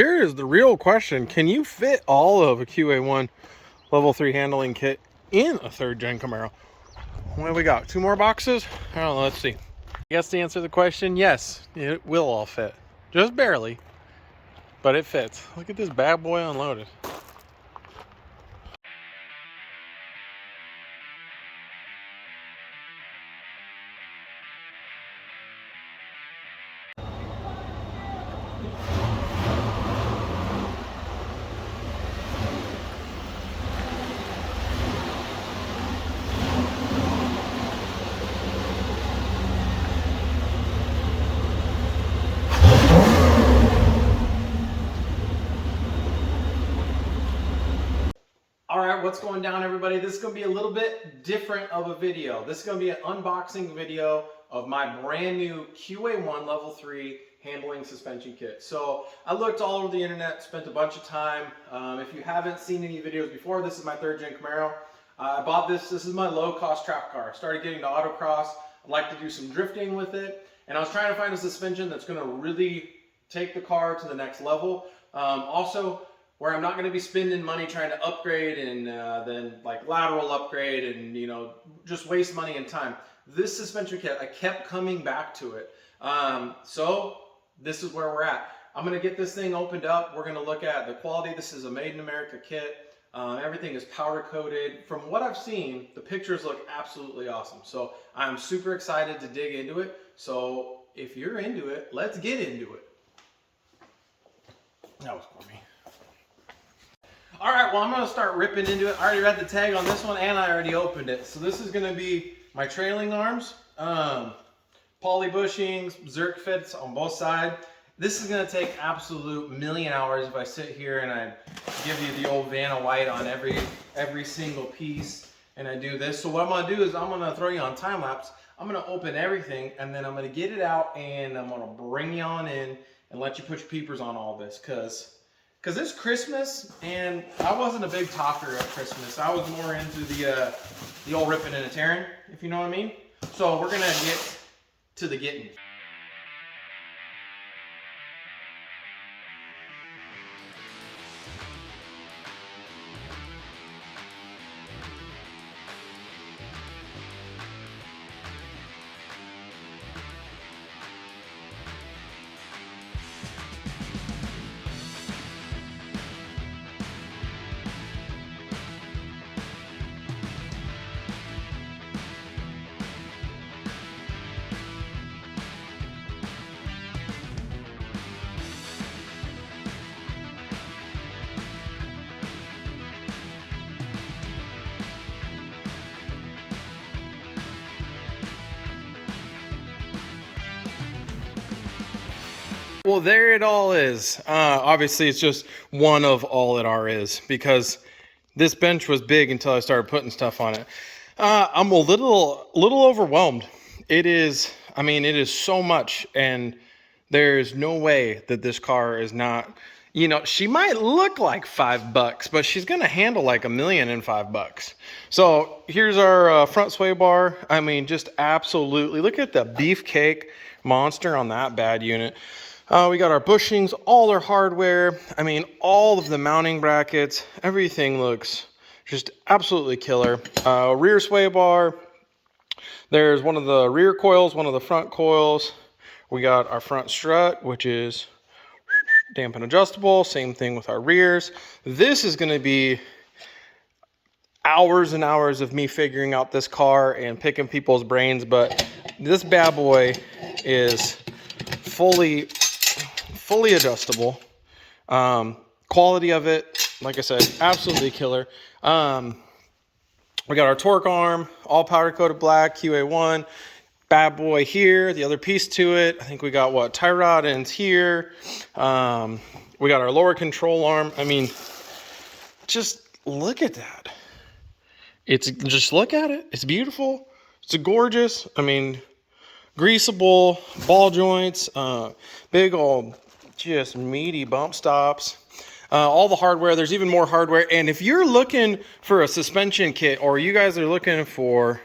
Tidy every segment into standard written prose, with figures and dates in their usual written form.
Here is the real question. Can you fit all of a QA1 Level 3 handling kit in a 3rd Gen Camaro? What do we got? 2 more boxes? I don't know. Let's see. I guess to answer the question, yes, it will all fit. Just barely, but it fits. Look at this bad boy unloaded. Alright, what's going down, everybody? This is going to be a little bit different of a video. This is going to be an unboxing video of my brand new QA1 Level 3 handling suspension kit. So I looked all over the internet, spent a bunch of time. If you haven't seen any videos before, this is my 3rd Gen Camaro. I bought this. This is my low-cost track car. I started getting to autocross. I'd like to do some drifting with it. And I was trying to find a suspension that's going to really take the car to the next level. Also, where I'm not going to be spending money trying to upgrade and then like lateral upgrade and, you know, just waste money and time. This suspension kit, I kept coming back to it. So this is where we're at. I'm going to get this thing opened up. We're going to look at the quality. This is a made in America kit. Everything is powder coated. From what I've seen, the pictures look absolutely awesome. So I'm super excited to dig into it. So if you're into it, let's get into it. That was for me. All right, well, I'm going to start ripping into it. I already read the tag on this one, and I already opened it. So this is going to be my trailing arms, poly bushings, Zerk fits on both sides. This is going to take absolute million hours if I sit here and I give you the old Vanna White on every single piece, and I do this. So what I'm going to do is I'm going to throw you on time lapse. I'm going to open everything, and then I'm going to get it out, and I'm going to bring you on in and let you put your peepers on all this, because it's Christmas, and I wasn't a big talker at Christmas. I was more into the old ripping and a tearing, if you know what I mean. So we're gonna get to the getting. Well, there it all is. Obviously, it's just one of all it is, because this bench was big until I started putting stuff on it. I'm a little overwhelmed. It is, I mean, it is so much, and there's no way that this car is not, you know, she might look like $5, but she's going to handle like $1,005,000. So here's our front sway bar. I mean, just absolutely, look at the beefcake monster on that bad unit. We got our bushings, all our hardware. I mean, all of the mounting brackets, everything looks just absolutely killer. Rear sway bar. There's one of the rear coils, one of the front coils. We got our front strut, which is dampen adjustable. Same thing with our rears. This is going to be hours and hours of me figuring out this car and picking people's brains, but this bad boy is fully adjustable. Quality of it, like I said, absolutely killer. We got our torque arm, all powder coated black, QA1. Bad boy here, the other piece to it. I think we got what, tie rod ends here. We got our lower control arm. I mean, just look at that. Just look at it. It's beautiful. It's gorgeous. I mean, greasable ball joints, big old just meaty bump stops, all the hardware. There's even more hardware. And if you're looking for a suspension kit, or you guys are looking for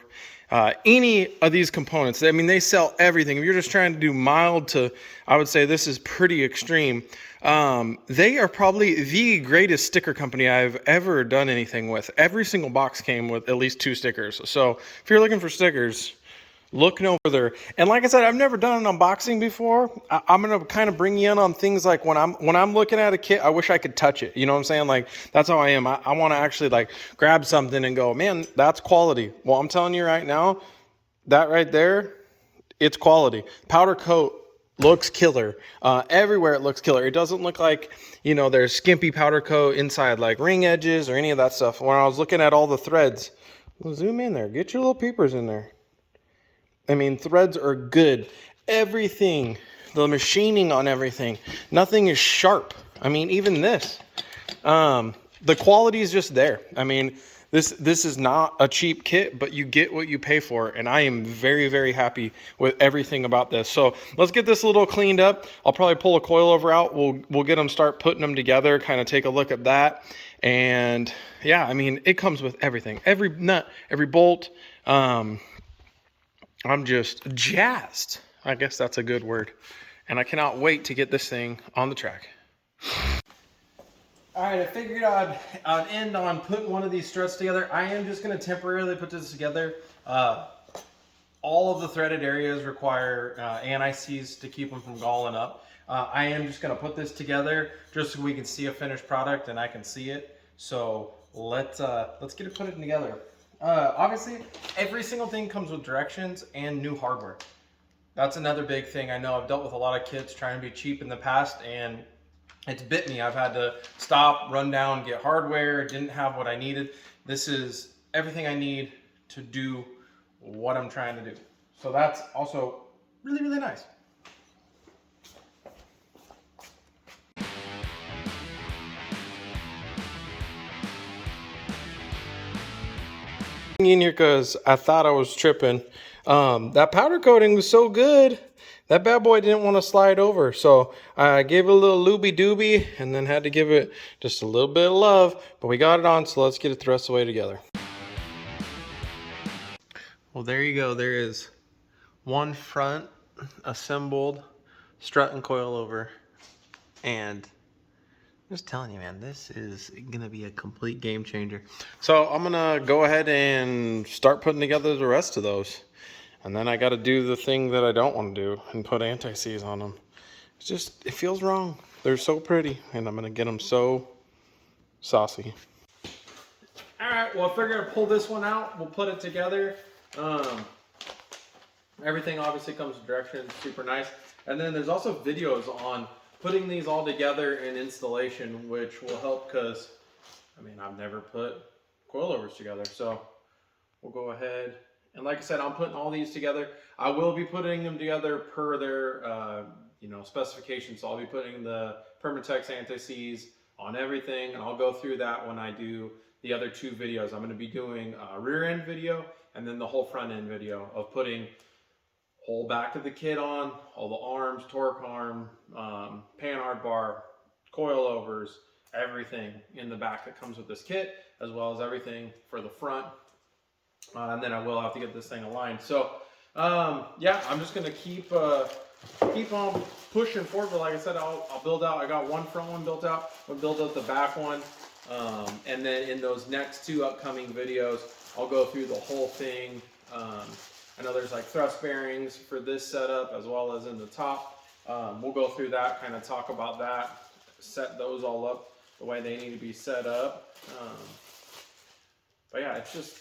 any of these components, I mean, they sell everything. If you're just trying to do mild to, I would say this is pretty extreme. They are probably the greatest sticker company I've ever done anything with. Every single box came with at least 2 stickers. So if you're looking for stickers, look no further. And like I said, I've never done an unboxing before. I'm gonna kind of bring you in on things like when I'm looking at a kit, I wish I could touch it. You know what I'm saying? Like that's how I am. I want to actually like grab something and go, man, that's quality. Well, I'm telling you right now, that right there, it's quality. Powder coat looks killer. Everywhere it looks killer. It doesn't look like, you know, there's skimpy powder coat inside like ring edges or any of that stuff. When I was looking at all the threads, well, zoom in there. Get your little peepers in there. I mean, threads are good. Everything, the machining on everything, nothing is sharp. I mean, even this, the quality is just there. I mean, this is not a cheap kit, but you get what you pay for. And I am very, very happy with everything about this. So let's get this a little cleaned up. I'll probably pull a coilover out. We'll get them, start putting them together, kind of take a look at that. And yeah, I mean, it comes with everything, every nut, every bolt. I'm just jazzed. I guess that's a good word. And I cannot wait to get this thing on the track. All right, I figured I'd end on putting one of these struts together. I am just going to temporarily put this together. All of the threaded areas require anti-seize to keep them from galling up. I am just going to put this together just so we can see a finished product and I can see it. So let's get it put together. Obviously, every single thing comes with directions and new hardware. That's another big thing. I know I've dealt with a lot of kits trying to be cheap in the past, and it's bit me. I've had to stop, run down, get hardware, didn't have what I needed. This is everything I need to do what I'm trying to do. So that's also really, really nice. In here because I thought I was tripping. That powder coating was so good that bad boy didn't want to slide over, so I gave it a little looby dooby and then had to give it just a little bit of love, but we got it on, so let's get it the rest of the way together. Well, there you go. There is one front assembled strut and coilover, and I'm just telling you, man, this is gonna be a complete game changer. So I'm gonna go ahead and start putting together the rest of those. And then I gotta do the thing that I don't wanna do and put anti-seize on them. It's just, it feels wrong. They're so pretty and I'm gonna get them so saucy. All right, well, I figured I'd pull this one out. We'll put it together. Everything obviously comes with directions, super nice. And then there's also videos on putting these all together in installation, which will help because, I mean, I've never put coilovers together. So we'll go ahead. And like I said, I'm putting all these together. I will be putting them together per their specifications. So I'll be putting the Permatex anti-seize on everything. And I'll go through that when I do the other 2 videos. I'm going to be doing a rear end video and then the whole front end video of putting whole back of the kit on, all the arms, torque arm, panhard bar, coilovers, everything in the back that comes with this kit, as well as everything for the front. And then I will have to get this thing aligned. So yeah, I'm just gonna keep on pushing forward. But like I said, I'll build out. I got one front one built out. I'll build out the back one, and then in those next 2 upcoming videos, I'll go through the whole thing. I know there's like thrust bearings for this setup as well as in the top. We'll go through that, kind of talk about that, set those all up the way they need to be set up. But yeah, it's just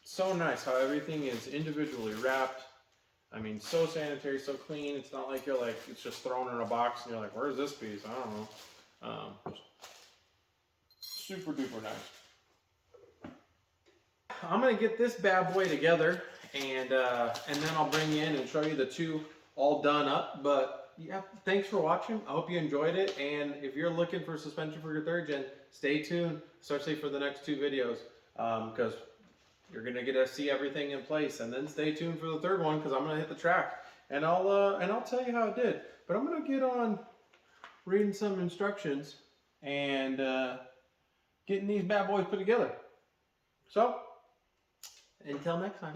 so nice how everything is individually wrapped. I mean, so sanitary, so clean. It's not like you're like, it's just thrown in a box and you're like, where's this piece? I don't know. Super duper nice. I'm gonna get this bad boy together, and then I'll bring you in and show you the 2 all done up. But yeah, thanks for watching. I hope you enjoyed it. And if you're looking for suspension for your 3rd gen, stay tuned, especially for the next 2 videos, because you're gonna get to see everything in place. And then stay tuned for the 3rd one, because I'm gonna hit the track and I'll tell you how it did. But I'm gonna get on reading some instructions and getting these bad boys put together. So until next time.